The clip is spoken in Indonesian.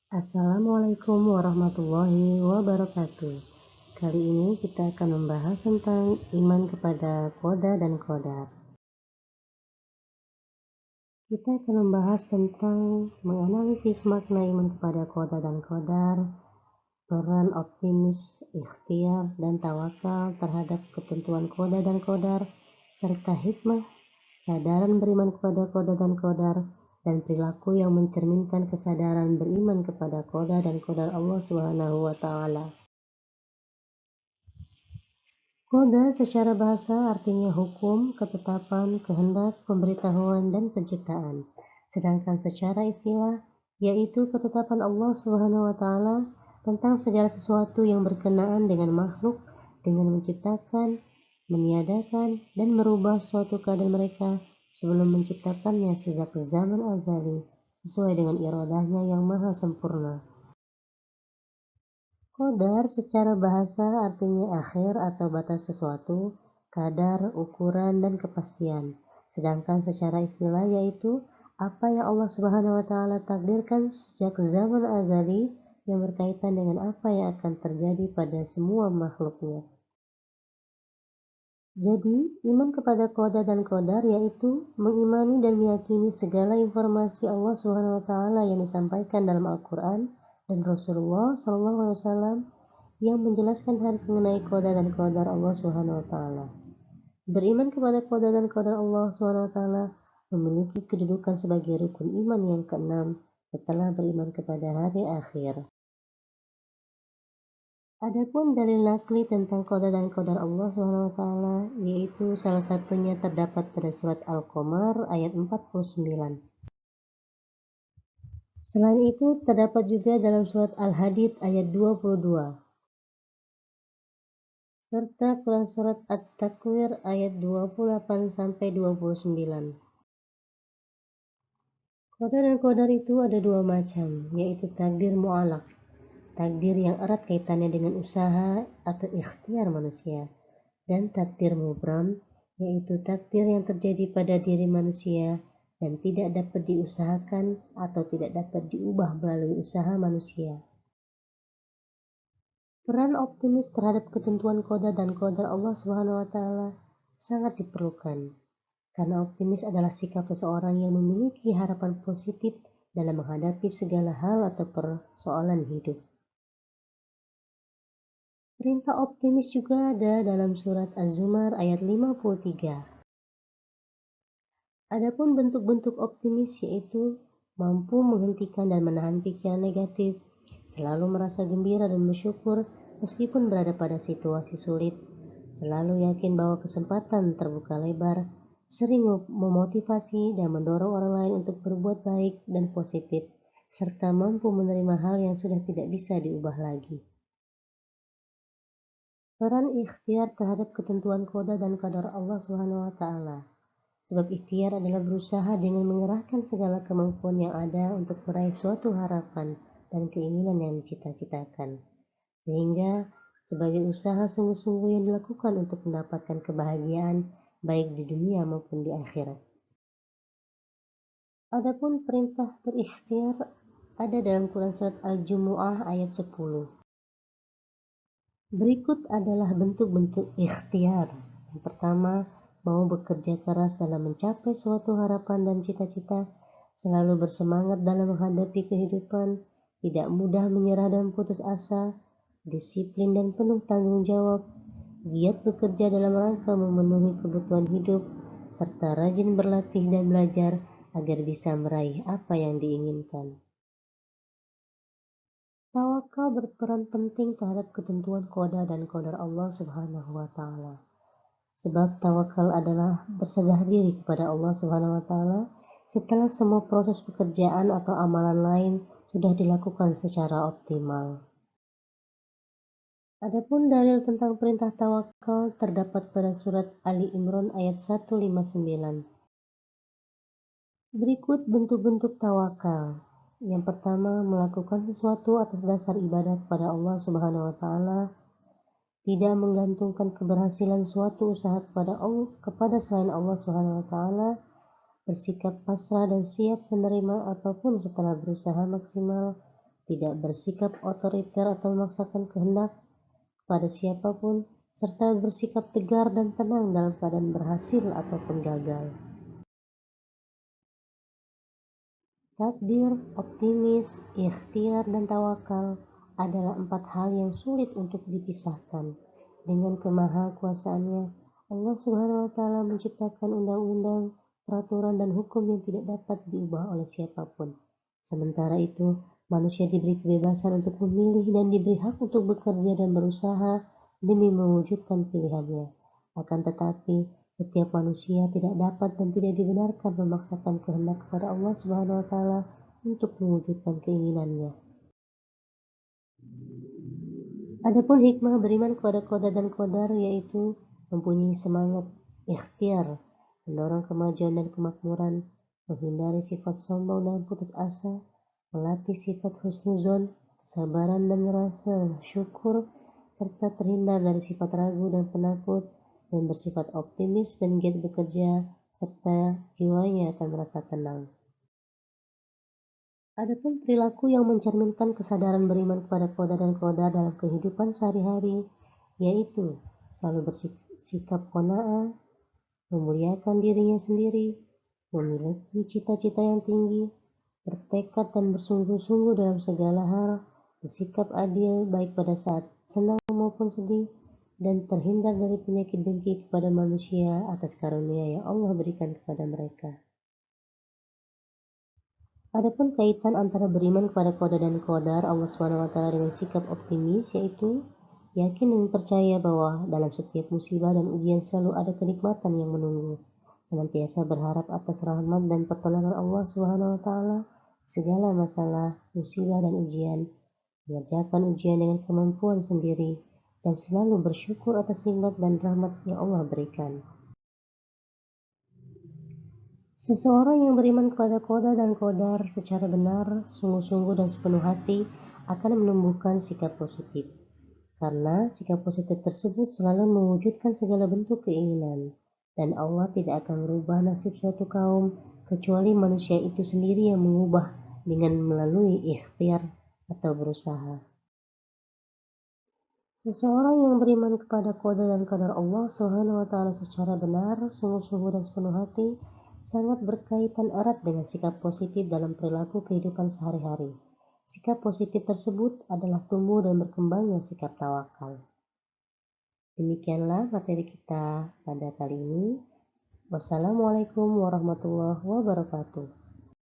Assalamualaikum warahmatullahi wabarakatuh. Kali ini kita akan membahas tentang iman kepada qada dan qadar. Kita akan membahas tentang menganalisis makna iman kepada qada dan qadar, peran optimis, ikhtiar, dan tawakal terhadap ketentuan qada dan qadar, serta hikmah, kesadaran beriman kepada qada dan qadar, dan perilaku yang mencerminkan kesadaran beriman kepada qada dan qadar Allah Subhanahu wa Ta'ala. Qada secara bahasa artinya hukum, ketetapan, kehendak, pemberitahuan, dan penciptaan. Sedangkan secara istilah, yaitu ketetapan Allah Subhanahu wa Ta'ala tentang segala sesuatu yang berkenaan dengan makhluk, dengan menciptakan, meniadakan, dan merubah suatu keadaan mereka sebelum menciptakannya sejak zaman azali, sesuai dengan iradahnya yang maha sempurna. Qadar secara bahasa artinya akhir atau batas sesuatu, kadar, ukuran, dan kepastian. Sedangkan secara istilah yaitu apa yang Allah Subhanahu wa Ta'ala takdirkan sejak zaman azali yang berkaitan dengan apa yang akan terjadi pada semua makhluknya. Jadi, iman kepada qada dan qadar yaitu mengimani dan meyakini segala informasi Allah Subhanahu wa Ta'ala yang disampaikan dalam Al-Quran dan Rasulullah SAW yang menjelaskan hadis mengenai qada dan qadar Allah Subhanahu wa Ta'ala. Beriman kepada qada dan qadar Allah Subhanahu wa Ta'ala memiliki kedudukan sebagai rukun iman yang keenam setelah beriman kepada hari akhir. Adapun dalil nakli tentang qada dan qadar Allah Subhanahu wa Ta'ala yaitu salah satunya terdapat pada surat Al-Qamar ayat 49. Selain itu terdapat juga dalam surat Al-Hadid ayat 22. Serta Quran surat At-Takwir ayat 28-29. Qadar dan qadar itu ada dua macam, yaitu takdir mu'alaq, takdir yang erat kaitannya dengan usaha atau ikhtiar manusia, dan takdir mubram, yaitu takdir yang terjadi pada diri manusia dan tidak dapat diusahakan atau tidak dapat diubah melalui usaha manusia. Peran optimis terhadap ketentuan qada dan qadar Allah Subhanahu wa Ta'ala sangat diperlukan, karena optimis adalah sikap seseorang yang memiliki harapan positif dalam menghadapi segala hal atau persoalan hidup. Perintah optimis juga ada dalam surat Az-Zumar ayat 53. Adapun bentuk-bentuk optimis yaitu mampu menghentikan dan menahan pikiran negatif, selalu merasa gembira dan bersyukur meskipun berada pada situasi sulit, selalu yakin bahwa kesempatan terbuka lebar, sering memotivasi dan mendorong orang lain untuk berbuat baik dan positif, serta mampu menerima hal yang sudah tidak bisa diubah lagi. Peran ikhtiar terhadap ketentuan qada dan qadar Allah Subhanahu wa Ta'ala. Sebab ikhtiar adalah berusaha dengan mengerahkan segala kemampuan yang ada untuk meraih suatu harapan dan keinginan yang dicita-citakan. Sehingga sebagai usaha sungguh-sungguh yang dilakukan untuk mendapatkan kebahagiaan baik di dunia maupun di akhirat. Adapun perintah berikhtiar ada dalam Quran surat Al-Jumu'ah ayat 10. Berikut adalah bentuk-bentuk ikhtiar. Yang pertama, mau bekerja keras dalam mencapai suatu harapan dan cita-cita, selalu bersemangat dalam menghadapi kehidupan, tidak mudah menyerah dan putus asa, disiplin dan penuh tanggung jawab, giat bekerja dalam rangka memenuhi kebutuhan hidup, serta rajin berlatih dan belajar agar bisa meraih apa yang diinginkan. Tawakal berperan penting terhadap ketentuan qada dan qadar Allah Subhanahu wa Ta'ala. Sebab tawakal adalah berserah diri kepada Allah Subhanahu wa Ta'ala setelah semua proses pekerjaan atau amalan lain sudah dilakukan secara optimal. Adapun dalil tentang perintah tawakal terdapat pada surat Ali Imran ayat 159. Berikut bentuk-bentuk tawakal. Yang pertama, melakukan sesuatu atas dasar ibadah kepada Allah Subhanahu wa Ta'ala, tidak menggantungkan keberhasilan suatu usaha kepada selain Allah Subhanahu wa Ta'ala, bersikap pasrah dan siap menerima apapun setelah berusaha maksimal, tidak bersikap otoriter atau memaksakan kehendak pada siapapun, serta bersikap tegar dan tenang dalam keadaan berhasil ataupun gagal. Takdir, optimis, ikhtiar, dan tawakal adalah 4 hal yang sulit untuk dipisahkan. Dengan kemahakuasaannya, Allah Subhanahu wa Ta'ala menciptakan undang-undang, peraturan, dan hukum yang tidak dapat diubah oleh siapapun. Sementara itu, manusia diberi kebebasan untuk memilih dan diberi hak untuk bekerja dan berusaha demi mewujudkan pilihannya. Akan tetapi, setiap manusia tidak dapat dan tidak dibenarkan memaksakan kehendak kepada Allah Subhanahu wa Ta'ala untuk mewujudkan keinginannya. Adapun hikmah beriman kepada qada dan qadar yaitu mempunyai semangat ikhtiar, mendorong kemajuan dan kemakmuran, menghindari sifat sombong dan putus asa, melatih sifat husnuzon, kesabaran dan rasa syukur, serta terhindar dari sifat ragu dan penakut, dan bersifat optimis dan giat bekerja, serta jiwanya akan merasa tenang. Adapun perilaku yang mencerminkan kesadaran beriman kepada qada dan qadar dalam kehidupan sehari-hari, yaitu selalu bersikap qanaah, memuliakan dirinya sendiri, memiliki cita-cita yang tinggi, bertekad dan bersungguh-sungguh dalam segala hal, bersikap adil baik pada saat senang maupun sedih, dan terhindar dari penyakit dengki kepada manusia atas karunia yang Allah berikan kepada mereka. Adapun kaitan antara beriman kepada qada dan qadar Allah SWT dengan sikap optimis, yaitu yakin dan percaya bahwa dalam setiap musibah dan ujian selalu ada kenikmatan yang menunggu. Senantiasa berharap atas rahmat dan pertolongan Allah SWT segala masalah, musibah dan ujian, mengerjakan ujian dengan kemampuan sendiri, dan selalu bersyukur atas nikmat dan rahmat yang Allah berikan. Seseorang yang beriman kepada qada dan qadar secara benar, sungguh-sungguh dan sepenuh hati akan menumbuhkan sikap positif. Karena sikap positif tersebut selalu mewujudkan segala bentuk keinginan, dan Allah tidak akan merubah nasib suatu kaum kecuali manusia itu sendiri yang mengubah dengan melalui ikhtiar atau berusaha. Seseorang yang beriman kepada qada dan qadar Allah Subhanahu wa Ta'ala secara benar, sungguh-sungguh dan sepenuh hati sangat berkaitan erat dengan sikap positif dalam perilaku kehidupan sehari-hari. Sikap positif tersebut adalah tumbuh dan berkembangnya sikap tawakal. Demikianlah materi kita pada kali ini. Wassalamualaikum warahmatullahi wabarakatuh.